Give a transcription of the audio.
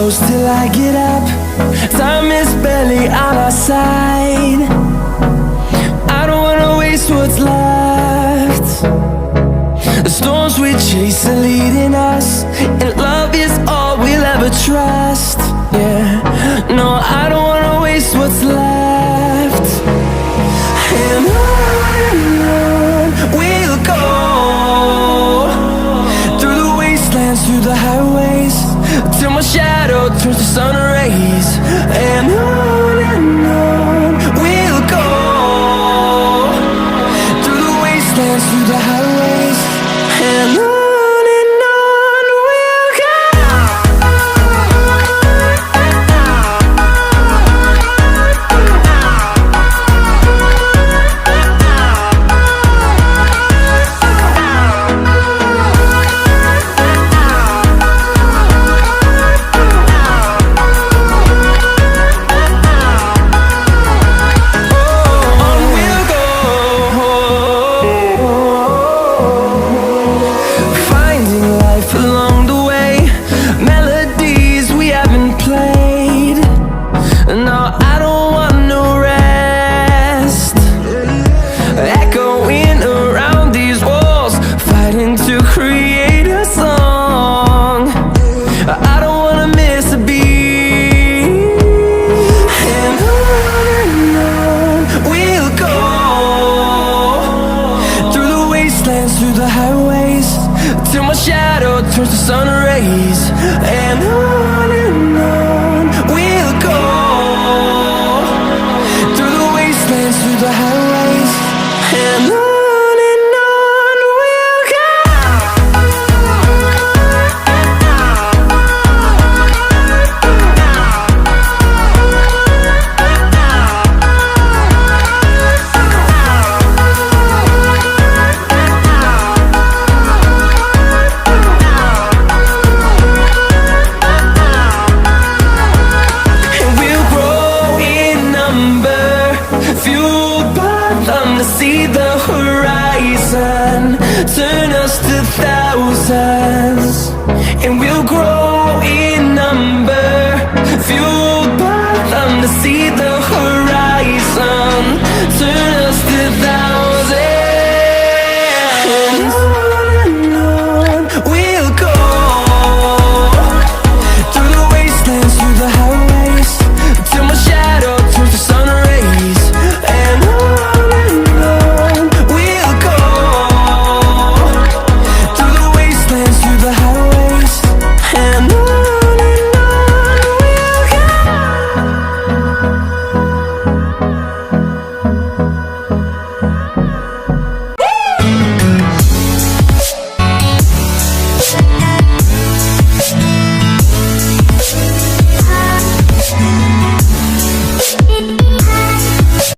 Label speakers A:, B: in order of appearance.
A: close till I get up. Time is barely on our side. I don't wanna waste what's left. The storms we chase are leading us, and love is all we'll ever trust. Yeah, no, I don't wanna waste what's left. And on we'll go, through the wastelands, through the highways, till my shadow turns to sun rays. And on we'll go, through the wastelands, through the highways, and on. Through the highways, till my shadow turns to sun rays. And